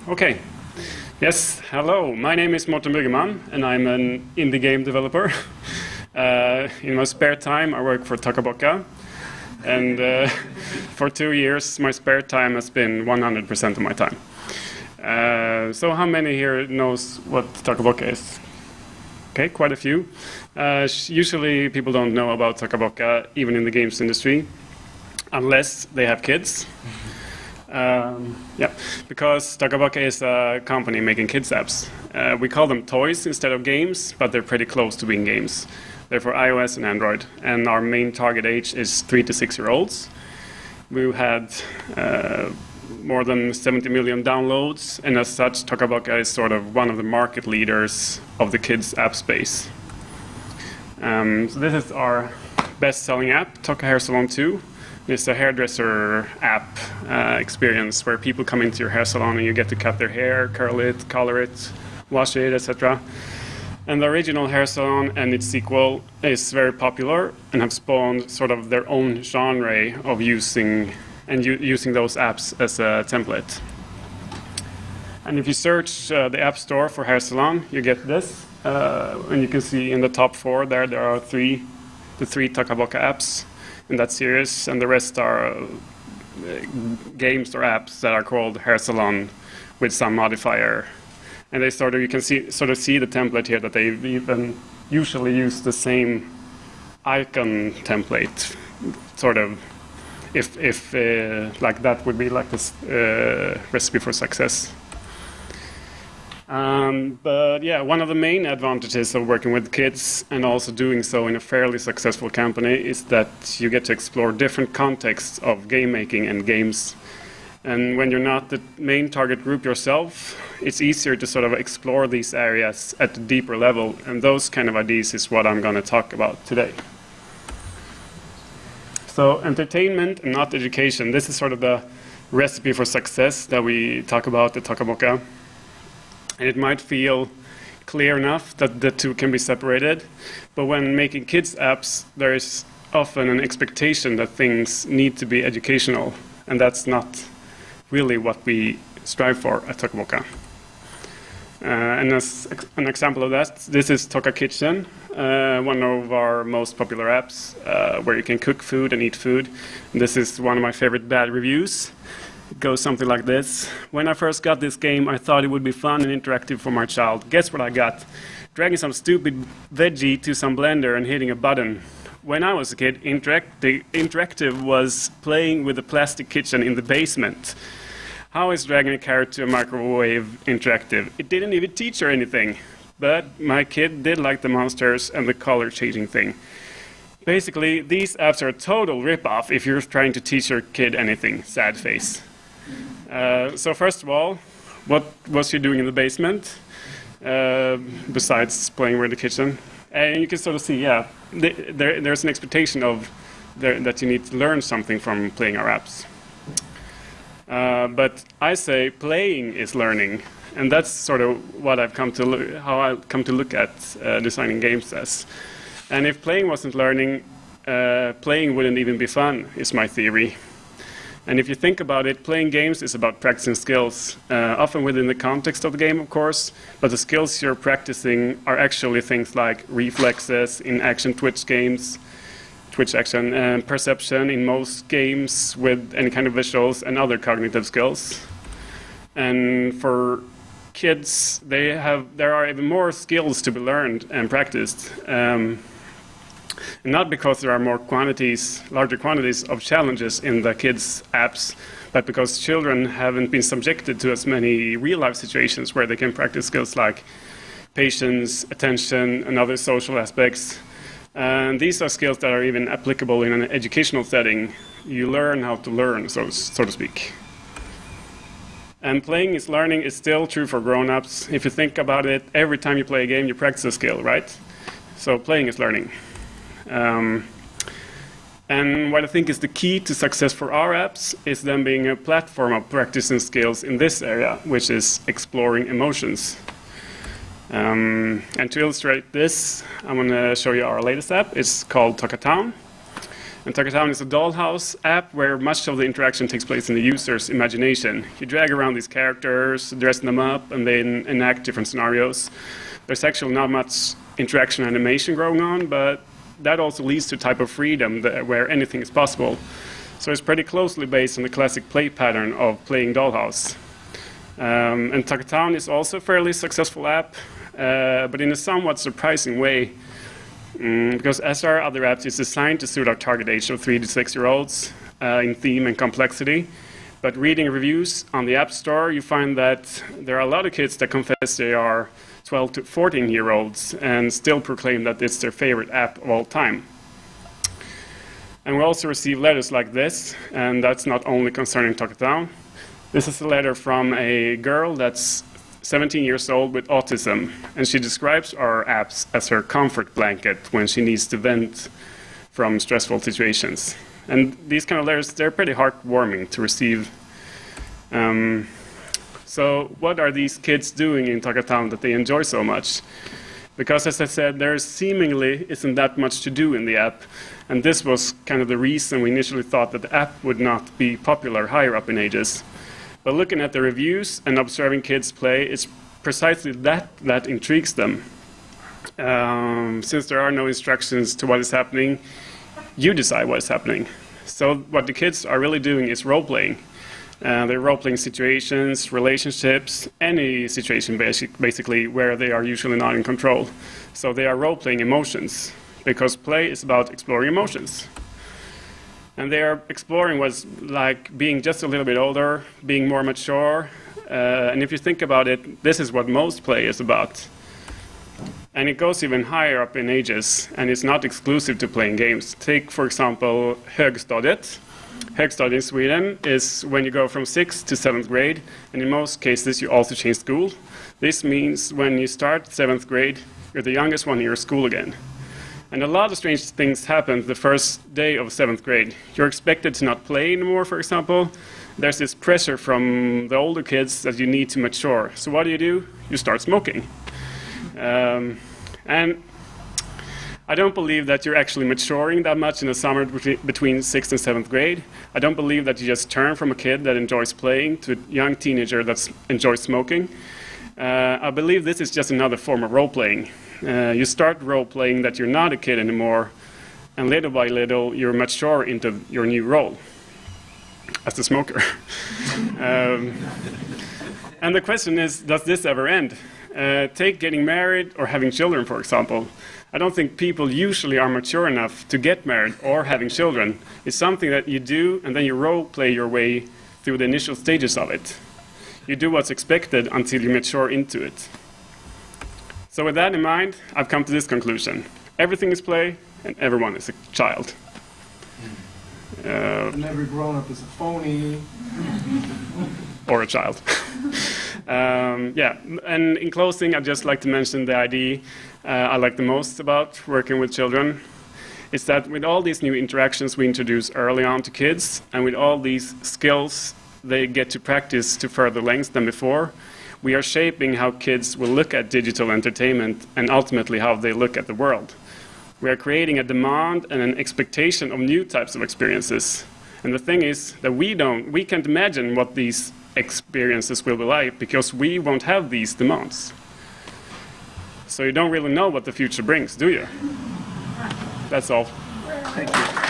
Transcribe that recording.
Okay. Yes, hello. My name is Mårten Brüggemann, and I'm an indie game developer. In my spare time, I work for Toca, and for 2 years, my spare time has been 100% of my time. So how many here knows what Toca is? Okay, quite a few. Usually people don't know about Toca, even in the games industry, unless they have kids. Yeah, because Toca is a company making kids apps. We call them toys instead of games, but they're pretty close to being games. They're for iOS and Android, and our main target age is 3 to 6 year olds. We've had more than 70 million downloads, and as such, Toca is sort of one of the market leaders of the kids app space. So this is our best-selling app, Toca Hair Salon 2. It's a hairdresser app experience where people come into your hair salon and you get to cut their hair, curl it, color it, wash it, etc. And the original hair salon and its sequel is very popular and have spawned sort of their own genre of using those apps as a template. And if you search the App Store for hair salon, you get this. And you can see in the top 4 there are the three Toca apps in that series, and the rest are games or apps that are called hair salon with some modifier. And they you can see the template here that they even usually use the same icon template, sort of, if like that would be like this recipe for success. But yeah, one of the main advantages of working with kids and also doing so in a fairly successful company is that you get to explore different contexts of game making and games. And when you're not the main target group yourself, it's easier to sort of explore these areas at a deeper level, and those kind of ideas is what I'm going to talk about today. So entertainment and not education, this is sort of the recipe for success that we talk about at Toca. And it might feel clear enough that the two can be separated, but when making kids apps, there is often an expectation that things need to be educational, and that's not really what we strive for at Toca. And as an example of that, this is Toca Kitchen, one of our most popular apps, where you can cook food and eat food. And this is one of my favorite bad reviews. It goes something like this. When I first got this game, I thought it would be fun and interactive for my child. Guess what I got? Dragging some stupid veggie to some blender and hitting a button. When I was a kid, interactive was playing with a plastic kitchen in the basement. How is dragging a carrot to a microwave interactive? It didn't even teach her anything. But my kid did like the monsters and the color changing thing. Basically, these apps are a total rip-off if you're trying to teach your kid anything. Sad face. So first of all, what was she doing in the basement besides playing with the kitchen? And you can sort of see, yeah, there's an expectation of that you need to learn something from playing our apps. But I say playing is learning, and that's sort of what how I come to look at designing games as. And if playing wasn't learning, playing wouldn't even be fun, is my theory. And if you think about it, playing games is about practicing skills, often within the context of the game, of course, but the skills you're practicing are actually things like reflexes in action Twitch action, and perception in most games with any kind of visuals and other cognitive skills. And for kids, there are even more skills to be learned and practiced. Not because there are larger quantities of challenges in the kids' apps, but because children haven't been subjected to as many real-life situations where they can practice skills like patience, attention, and other social aspects. And these are skills that are even applicable in an educational setting. You learn how to learn, so to speak. And playing is learning is still true for grown-ups. If you think about it, every time you play a game, you practice a skill, right? So playing is learning. And what I think is the key to success for our apps is them being a platform of practicing skills in this area, which is exploring emotions. And to illustrate this, I'm going to show you our latest app. It's called Toca Town. And Toca Town is a dollhouse app where much of the interaction takes place in the user's imagination. You drag around these characters, dress them up, and then enact different scenarios. There's actually not much interaction animation going on, but that also leads to a type of freedom where anything is possible. So it's pretty closely based on the classic play pattern of playing dollhouse. And Toca Town is also a fairly successful app, but in a somewhat surprising way. Because as our other apps, it's designed to suit our target age of 3 to 6-year-olds in theme and complexity. But reading reviews on the App Store, you find that there are a lot of kids that confess they are 12 to 14-year-olds and still proclaim that it's their favorite app of all time. And we also receive letters like this, and that's not only concerning Toca Town. This is a letter from a girl that's 17 years old with autism, and she describes our apps as her comfort blanket when she needs to vent from stressful situations. And these kind of letters, they're pretty heartwarming to receive. So what are these kids doing in Toca Town that they enjoy so much? Because as I said, there seemingly isn't that much to do in the app, and this was kind of the reason we initially thought that the app would not be popular higher up in ages. But looking at the reviews and observing kids play, it's precisely that intrigues them. Since there are no instructions to what is happening, you decide what is happening. So what the kids are really doing is role-playing. They're role-playing situations, relationships, any situation basically where they are usually not in control. So they are role-playing emotions, because play is about exploring emotions. And they are exploring what's like being just a little bit older, being more mature. And if you think about it, this is what most play is about. And it goes even higher up in ages, and it's not exclusive to playing games. Take, for example, högstadiet. Högstadiet in Sweden is when you go from 6th to 7th grade, and in most cases you also change school. This means when you start 7th grade, you're the youngest one in your school again. And a lot of strange things happen the first day of 7th grade. You're expected to not play anymore, for example. There's this pressure from the older kids that you need to mature. So what do? You start smoking. And I don't believe that you're actually maturing that much in the summer between 6th and 7th grade. I don't believe that you just turn from a kid that enjoys playing to a young teenager that enjoys smoking. I believe this is just another form of role-playing. You start role-playing that you're not a kid anymore, and little by little you mature into your new role as a smoker. And the question is, does this ever end? Take getting married or having children, for example. I don't think people usually are mature enough to get married or having children. It's something that you do, and then you role-play your way through the initial stages of it. You do what's expected until you mature into it. So with that in mind, I've come to this conclusion. Everything is play, and everyone is a child. And every grown-up is a phony. Or a child. Yeah, and in closing, I'd just like to mention the idea I like the most about working with children. It's that with all these new interactions we introduce early on to kids, and with all these skills they get to practice to further lengths than before, we are shaping how kids will look at digital entertainment and ultimately how they look at the world. We are creating a demand and an expectation of new types of experiences. And the thing is that we can't imagine what these experiences will be like because we won't have these demands. So you don't really know what the future brings, do you? That's all. Thank you.